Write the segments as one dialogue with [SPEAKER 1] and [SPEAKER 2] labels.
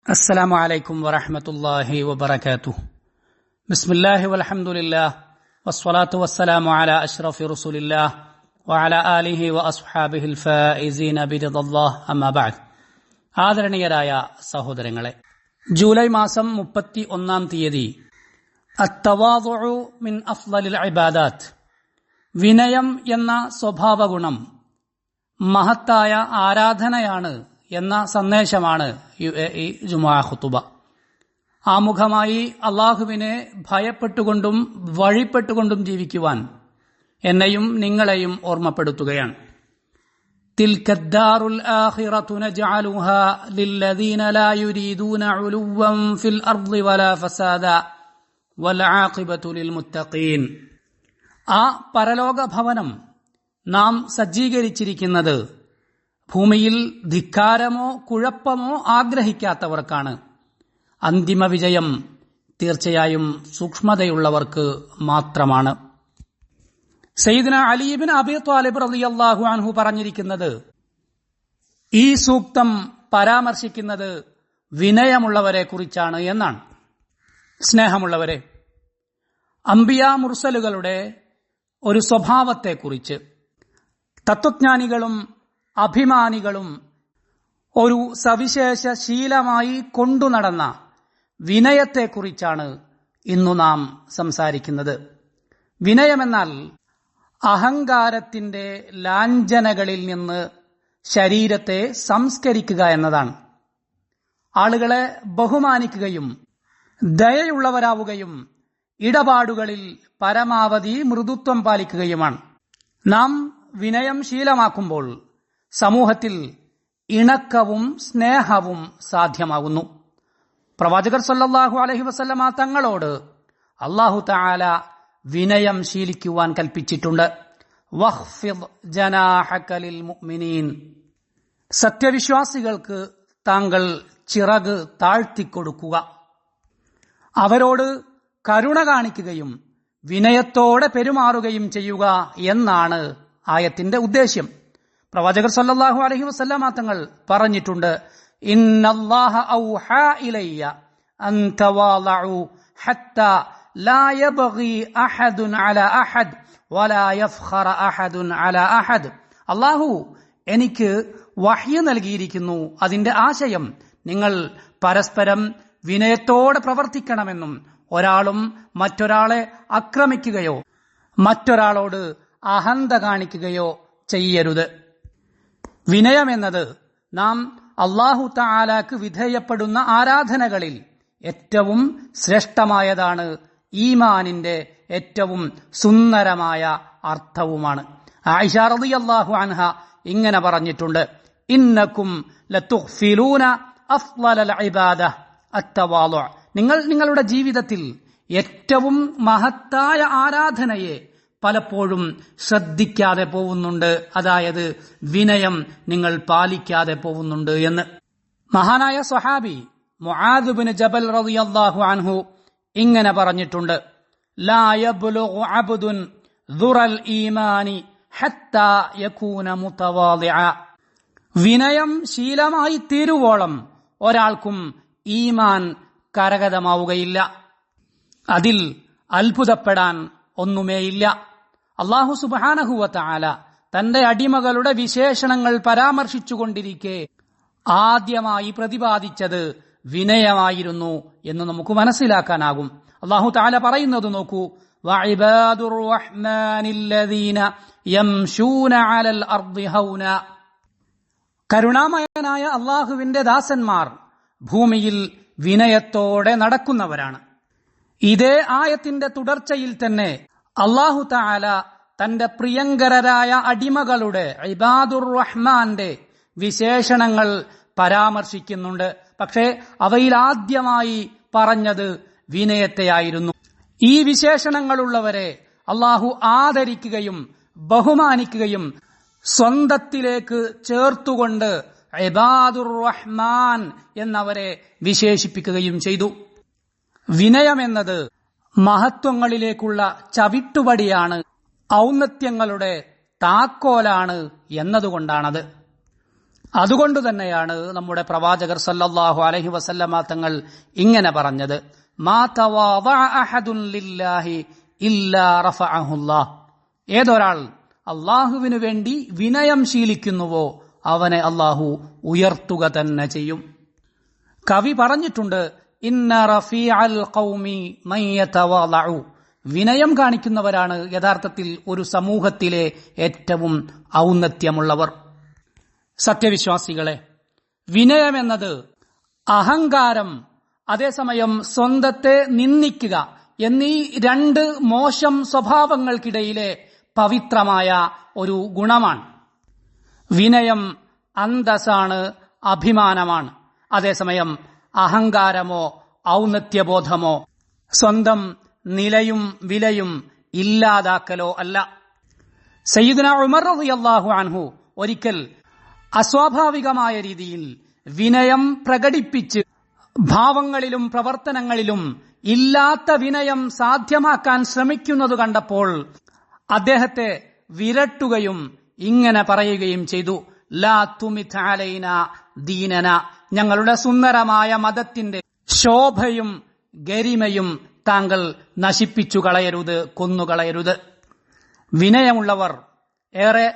[SPEAKER 1] السلام عليكم ورحمة الله وبركاته. بسم الله والحمد لله والصلاة والسلام على أشرف رسول الله وعلى آله وأصحابه الفائزين برضا الله أما بعد. ആദരണീയരായ സഹോദരങ്ങളെ, ജൂലൈ മാസം 31-ാം തീയതി അത്തവാദുഉ മിൻ അഫ്ളലിൽ ഇബാദാത്ത്, വിനയം എന്ന സ്വഭാവഗുണം മഹത്തായ ആരാധനയാണ് എന്ന സന്ദേശമാണ് UAE ജുമുഅ ഖുതുബ. ആമുഖമായി അള്ളാഹുവിനെ ഭയപ്പെട്ടുകൊണ്ടും വഴിപ്പെട്ടുകൊണ്ടും ജീവിക്കുവാൻ എന്നെയും നിങ്ങളെയും ഓർമ്മപ്പെടുത്തുകയാണ്. തിൽക്കദ്ദാറുൽ ആഖിറതു നജ്അലുഹാ ലില്ലദീന ലാ യുരീദൂന ഉലുവൻ ഫിൽ അർളി വലാ ഫസാദ വൽ ആഖിബതു ലിൽ മുത്തഖീൻ. ആ പരലോക ഭവനം നാം സജ്ജീകരിച്ചിരിക്കുന്നത് ഭൂമിയിൽ ധിക്കാരമോ കുഴപ്പമോ ആഗ്രഹിക്കാത്തവർക്കാണ്. അന്തിമ വിജയം തീർച്ചയായും സൂക്ഷ്മതയുള്ളവർക്ക് മാത്രമാണ്. സയ്യിദ്ന അലി ഇബ്നു അബീ ത്വാലിബ് റളിയല്ലാഹു അൻഹു പറഞ്ഞിരിക്കുന്നത്, ഈ സൂക്തം പരാമർശിക്കുന്നത് വിനയമുള്ളവരെ കുറിച്ചാണ് എന്നാണ്. സ്നേഹമുള്ളവരെ, അംബിയാ മുർസലുകളുടെ ഒരു സ്വഭാവത്തെക്കുറിച്ച് തത്വജ്ഞാനികളും അഭിമാനികളും ഒരു സവിശേഷ ശീലമായി കൊണ്ടുനടന്ന വിനയത്തെക്കുറിച്ചാണ് ഇന്നു നാം സംസാരിക്കുന്നത്. വിനയമെന്നാൽ അഹങ്കാരത്തിന്റെ ലാഞ്ചനകളിൽ നിന്ന് ശരീരത്തെ സംസ്കരിക്കുക എന്നതാണ്. ആളുകളെ ബഹുമാനിക്കുകയും ദയയുള്ളവരാവുകയും ഇടപാടുകളിൽ പരമാവധി മൃദുത്വം പാലിക്കുകയുമാണ്. നാം വിനയം ശീലമാക്കുമ്പോൾ സമൂഹത്തിൽ ഇണക്കവും സ്നേഹവും സാധ്യമാകുന്നു. പ്രവാചകർ സല്ലല്ലാഹു അലൈഹി വസല്ലമ തങ്ങളോട് അല്ലാഹു തആല വിനയം ശീലിക്കുവാൻ കൽപ്പിച്ചിട്ടുണ്ട്. വഖ്ഫിദ് ജനാഹക ലിൽ മുഅ്മിനീൻ, സത്യവിശ്വാസികൾക്ക് താങ്കൾ ചിറക് താഴ്ത്തിക്കൊടുക്കുക. അവരോട് കരുണ കാണിക്കുകയും വിനയത്തോടെ പെരുമാറുകയും ചെയ്യുക എന്നാണ് ആയത്തിന്റെ ഉദ്ദേശ്യം. പ്രവാചകർ സല്ലല്ലാഹു അലൈഹി വസല്ലമ തങ്ങൾ പറഞ്ഞിട്ടുണ്ട്, ഇന്നല്ലാഹ ഔഹാ ഇലയ്യ അൻ തവാളഉ ഹത്താ ലാ യബ്ഗി അഹദുൻ അലാ അഹദ് വലാ യഫ്ഖറ അഹദുൻ അലാ അഹദ്. അല്ലാഹു എനിക്ക് വഹ്യ് നൽകിയിരിക്കുന്നു. അതിന്റെ ആശയം നിങ്ങൾ പരസ്പരം വിനയത്തോടെ പ്രവർത്തിക്കണമെന്നും ഒരാളും മറ്റൊരാളെ ആക്രമിക്കുകയോ മറ്റൊരാളോട് അഹന്ത കാണിക്കുകയോ ചെയ്യരുത്. വിനയമെന്നത് നാം അല്ലാഹു തആലക്ക് വിധേയപ്പെടുന്ന ആരാധനകളിൽ ഏറ്റവും ശ്രേഷ്ഠമായതാണ്. ഈമാനിന്റെ ഏറ്റവും സുന്ദരമായ അർത്ഥവുമാണ്. ആയിഷ റളിയല്ലാഹു അൻഹ ഇങ്ങനെ പറഞ്ഞിട്ടുണ്ട്, ഇന്നകും ലതുഗ്ഫിലൂന അഫ്ളലൽ ഇബാദ അത്തവാളു. നിങ്ങൾ നിങ്ങളുടെ ജീവിതത്തിൽ ഏറ്റവും മഹത്തായ ആരാധനയെ പലപ്പോഴും ശ്രദ്ധിക്കാതെ പോകുന്നുണ്ട്, അതായത് വിനയം നിങ്ങൾ പാലിക്കാതെ പോകുന്നുണ്ട് എന്ന്. മഹാനായ സ്വഹാബി മുആദ് ഇബ്നു ജബൽ റളിയല്ലാഹു അൻഹു ഇങ്ങനെ പറഞ്ഞിട്ടുണ്ട്, ലാ യബ്ലുഗു അബ്ദുൻ ദുറൽ ഈമാനി ഹത്താ യകൂന മുതവാളിഅ. വിനയം ശീലമായി തീരുവോളം ഒരാൾക്കും ഈമാൻ കരഗതമാവുകയില്ല. അതിൽ അത്ഭുതപ്പെടാൻ ഒന്നുമേയില്ല. അല്ലാഹു സുബ്ഹാനഹു വ തആല തന്റെ അടിമകളുടെ വിശേഷണങ്ങൾ പരാമർശിച്ചുകൊണ്ടിരിക്കെ ആദ്യമായി പ്രതിപാദിച്ചത് വിനയമായിരുന്നു എന്ന് നമുക്ക് മനസ്സിലാക്കാനാകും. അല്ലാഹു തആല പറയുന്നത് നോക്കൂ, വഇബാദുർ റഹ്മാനില്ലദീന യംശൂന അലൽ അർദി ഹൗന. കരുണാമയനായ അല്ലാഹുവിന്റെ ദാസന്മാർ ഭൂമിയിൽ വിനയത്തോടെ നടക്കുന്നവരാണ്. ഇതേ ആയത്തിന്റെ തുടർച്ചയിൽ തന്നെ അല്ലാഹു തആല തന്റെ പ്രിയങ്കരരായ അടിമകളുടെ ഇബാദുർ റഹ്മാന്റെ വിശേഷണങ്ങൾ പരാമർശിക്കുന്നുണ്ട്. പക്ഷേ അവയിൽ ആദ്യമായി പറഞ്ഞത് വിനയത്തെയായിരുന്നു. ഈ വിശേഷണങ്ങളുള്ളവരെ അല്ലാഹു ആദരിക്കുകയും ബഹുമാനിക്കുകയും സ്വന്തത്തിലേക്ക് ചേർത്തുകൊണ്ട് ഇബാദുർ റഹ്മാൻ എന്നവരെ വിശേഷിപ്പിക്കുകയും ചെയ്തു. വിനയമെന്നത് മഹത്വങ്ങളിലേക്കുള്ള ചവിട്ടുപടിയാണ്, ഔന്നത്യങ്ങളുടെ താക്കോലാണ് എന്നതുകൊണ്ടാണത്. അതുകൊണ്ട് തന്നെയാണ് നമ്മുടെ പ്രവാചകർ സല്ലല്ലാഹു അലൈഹി വസല്ലമ തങ്ങൾ ഇങ്ങനെ പറഞ്ഞത്, മാ തവാദഅ അഹദുൻ ലില്ലാഹി ഇല്ലാ റഫഅഹുല്ലാഹ്. ഏതൊരാൾ അള്ളാഹുവിനു വേണ്ടി വിനയം ശീലിക്കുന്നുവോ അവനെ അള്ളാഹു ഉയർത്തുക തന്നെ ചെയ്യും. കവി പറഞ്ഞിട്ടുണ്ട്, ഇന്ന റഫീഅൽ ഖൗമി മൻ യതവാദഉ. വിനയം കാണിക്കുന്നവരാണ് യഥാർത്ഥത്തിൽ ഒരു സമൂഹത്തിലെ ഏറ്റവും ഔന്നത്യമുള്ളവർ. സത്യവിശ്വാസികളെ, വിനയമെന്നത് അഹങ്കാരം, അതേസമയം സ്വന്തത്തെ നിന്ദിക്കുക എന്നീ രണ്ട് മോശം സ്വഭാവങ്ങൾക്കിടയിലെ പവിത്രമായ ഒരു ഗുണമാണ്. വിനയം അന്തസ്സാണ്, അഭിമാനമാണ്. അതേസമയം അഹങ്കാരമോ ഔന്നത്യബോധമോ സ്വന്തം നിലയും വിലയും ഇല്ലാതാക്കലോ അല്ല. സയ്യിദുനാ ഉമർ റളിയല്ലാഹു അൻഹു ഒരിക്കൽ അസ്വാഭാവികമായ രീതിയിൽ വിനയം പ്രകടിപ്പിച്ച് ഭാവങ്ങളിലും പ്രവർത്തനങ്ങളിലും ഇല്ലാത്ത വിനയം സാധ്യമാക്കാൻ ശ്രമിക്കുന്നത് കണ്ടപ്പോൾ അദ്ദേഹത്തെ വിരട്ടുകയും ഇങ്ങനെ പറയുകയും ചെയ്തു, ലാ തുമിത് അലൈന ദീനന. ഞങ്ങളുടെ സുന്ദരമായ മതത്തിന്റെ ശോഭയും ഗരിമയും താങ്കൾ നശിപ്പിച്ചു കളയരുത്, കൊന്നുകളയരുത്. വിനയമുള്ളവർ ഏറെ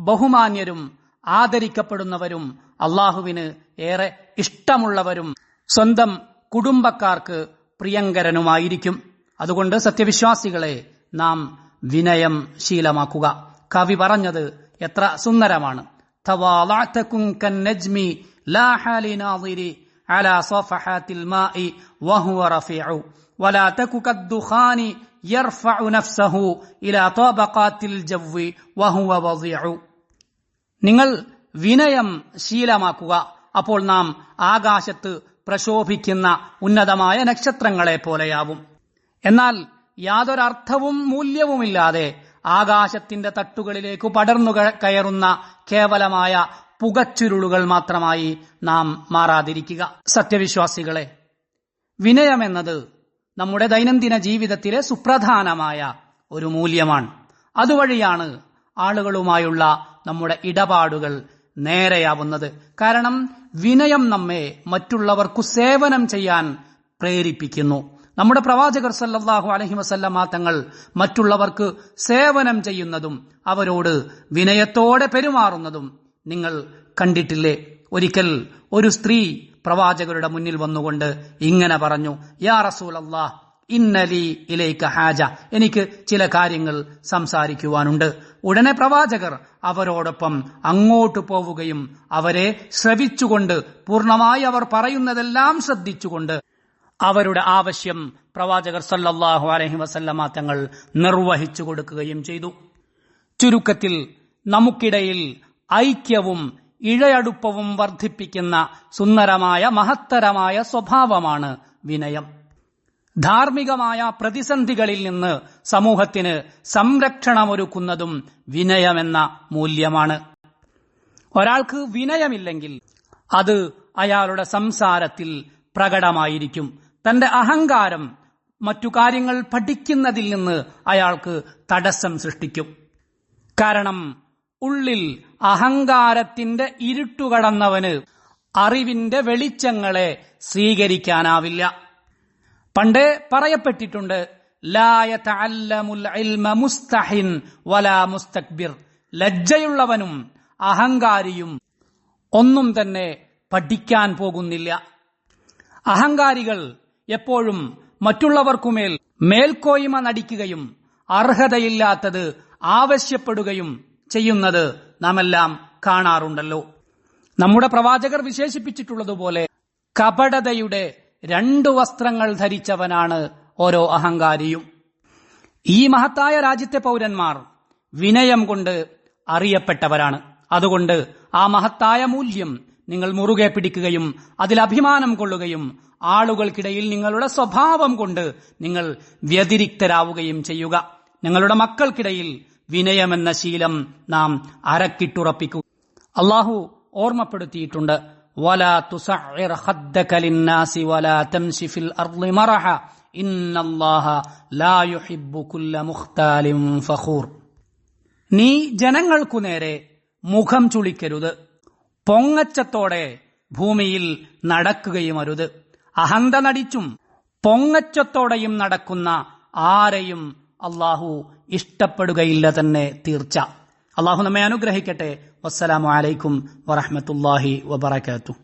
[SPEAKER 1] ബഹുമാന്യരും ആദരിക്കപ്പെടുന്നവരും അള്ളാഹുവിന് ഏറെ ഇഷ്ടമുള്ളവരും സ്വന്തം കുടുംബക്കാർക്ക് പ്രിയങ്കരനുമായിരിക്കും. അതുകൊണ്ട് സത്യവിശ്വാസികളെ, നാം വിനയം ശീലമാക്കുക. കവി പറഞ്ഞത് എത്ര സുന്ദരമാണ്. തവാളഅതകും കന്നജ്മി ലാഹ ലിനാദിരി അലാ സഫഹാത്തിൽ മാഇ വഹുവ റഫീഉ വലാ തകു കദ്ദുഖാനി യർഫഉ നഫ്സഹു ഇലാ തബഖാത്തിൽ ജവ്വി വഹുവ വദിഉ. നിങ്ങൾ വിനയം ശീലമാക്കുക, അപ്പോൾ നാം ആകാശത്ത് പ്രശോഭിക്കുന്ന ഉന്നതമായ നക്ഷത്രങ്ങളെ പോലെയാവും. എന്നാൽ യാതൊരർത്ഥവും മൂല്യവുമില്ലാതെ ആകാശത്തിന്റെ തട്ടുകളിലേക്ക് പടർന്നു കയറുന്ന കേവലമായ പുകച്ചുരുളുകൾ മാത്രമായി നാം മാറാതിരിക്കുക. സത്യവിശ്വാസികളെ, വിനയമെന്നത് നമ്മുടെ ദൈനംദിന ജീവിതത്തിലെ സുപ്രധാനമായ ഒരു മൂല്യമാണ്. അതുവഴിയാണ് ആളുകളുമായുള്ള നമ്മുടെ ഇടപാടുകൾ നേരെയാവുന്നത്. കാരണം വിനയം നമ്മെ മറ്റുള്ളവർക്കു സേവനം ചെയ്യാൻ പ്രേരിപ്പിക്കുന്നു. നമ്മുടെ പ്രവാചകർ സല്ലല്ലാഹു അലൈഹി വസല്ലമ തങ്ങൾ മറ്റുള്ളവർക്ക് സേവനം ചെയ്യുന്നതും അവരോട് വിനയത്തോടെ പെരുമാറുന്നതും നിങ്ങൾ കണ്ടിട്ടില്ലേ? ഒരിക്കൽ ഒരു സ്ത്രീ പ്രവാചകരുടെ മുന്നിൽ വന്നുകൊണ്ട് ഇങ്ങനെ പറഞ്ഞു, യാ റസൂലല്ലാഹ്, ഇന്നലി ഇലൈക ഹാജ. എനിക്ക് ചില കാര്യങ്ങൾ സംസാരിക്കുവാനുണ്ട്. ഉടനെ പ്രവാചകർ അവരോടൊപ്പം അങ്ങോട്ട് പോവുകയും അവരെ ശ്രവിച്ചുകൊണ്ട് പൂർണ്ണമായി അവർ പറയുന്നതെല്ലാം ശ്രദ്ധിച്ചുകൊണ്ട് അവരുടെ ആവശ്യം പ്രവാചകർ സല്ലല്ലാഹു അലൈഹി വസല്ലമ തങ്ങൾ നിർവഹിച്ചു കൊടുക്കുകയും ചെയ്തു. ചുരുക്കത്തിൽ, നമുക്കിടയിൽ ഐക്യവും ഇഴയടുപ്പവും വർദ്ധിപ്പിക്കുന്ന സുന്ദരമായ മഹത്തരമായ സ്വഭാവമാണ് വിനയം. ധാർമ്മികമായ പ്രതിസന്ധികളിൽ നിന്ന് സമൂഹത്തിന് സംരക്ഷണമൊരുക്കുന്നതും വിനയമെന്ന മൂല്യമാണ്. ഒരാൾക്ക് വിനയമില്ലെങ്കിൽ അത് അയാളുടെ സംസാരത്തിൽ പ്രകടമായിരിക്കും. തന്റെ അഹങ്കാരം മറ്റു കാര്യങ്ങൾ പഠിക്കുന്നതിൽ നിന്ന് അയാൾക്ക് തടസ്സം സൃഷ്ടിക്കും. കാരണം ഉള്ളിൽ അഹങ്കാരത്തിന്റെ ഇരുട്ടുകടന്നവന് അറിവിന്റെ വെളിച്ചങ്ങളെ സ്വീകരിക്കാനാവില്ല. പണ്ടേ പറയപ്പെട്ടിട്ടുണ്ട്, ലാ യതഅല്ലമുൽ ഇൽമ മുസ്തഹിൻ വലാ മുസ്തക്ബിർ. ലജ്ജയുള്ളവനും അഹങ്കാരിയും ഒന്നും തന്നെ പഠിക്കാൻ പോകുന്നില്ല. അഹങ്കാരികൾ എപ്പോഴും മറ്റുള്ളവർക്കുമേൽ മേൽക്കോയ്മ നടിക്കുകയും അർഹതയില്ലാത്തത് ആവശ്യപ്പെടുകയും ചെയ്യുന്നത് നാമെല്ലാം കാണാറുണ്ടല്ലോ. നമ്മുടെ പ്രവാചകർ വിശേഷിപ്പിച്ചിട്ടുള്ളതുപോലെ കപടതയുടെ 2 വസ്ത്രങ്ങൾ ധരിച്ചവനാണ് ഓരോ അഹങ്കാരിയും. ഈ മഹത്തായ രാജ്യത്തെ പൗരന്മാർ വിനയം കൊണ്ട് അറിയപ്പെട്ടവരാണ്. അതുകൊണ്ട് ആ മഹത്തായ മൂല്യം നിങ്ങൾ മുറുകെ പിടിക്കുകയും അതിൽ അഭിമാനം കൊള്ളുകയും ആളുകൾക്കിടയിൽ നിങ്ങളുടെ സ്വഭാവം കൊണ്ട് നിങ്ങൾ വ്യതിരിക്തരാവുകയും ചെയ്യുക. നിങ്ങളുടെ മക്കൾക്കിടയിൽ വിനയമെന്ന ശീലം നാം അരക്കിട്ടുറപ്പിക്കുക. അള്ളാഹു ഓർമ്മപ്പെടുത്തിയിട്ടുണ്ട്, വലാ തുസഇർ ഖദ്ദക ലിന്നാസി വലാ തംശി ഫിൽ അർളി മറഹ ഇന്നല്ലാഹ ലാ യുഹിബ്ബു കുല്ല മുഖ്താലിൻ ഫഖൂർ. നീ ജനങ്ങൾക്കു നേരെ മുഖം ചുളിക്കരുത്, പൊങ്ങച്ചത്തോടെ ഭൂമിയിൽ നടക്കുകയും അരുത്. അഹന്ത നടിച്ചും പൊങ്ങച്ചത്തോടെയും നടക്കുന്ന ആരെയും അള്ളാഹു ഇഷ്ടപ്പെടുകയില്ല തന്നെ തീർച്ച. അള്ളാഹു നമ്മെ അനുഗ്രഹിക്കട്ടെ. വസ്സലാമു അലൈക്കും വറഹ്മത്തുള്ളാഹി വബറകാതുഹു.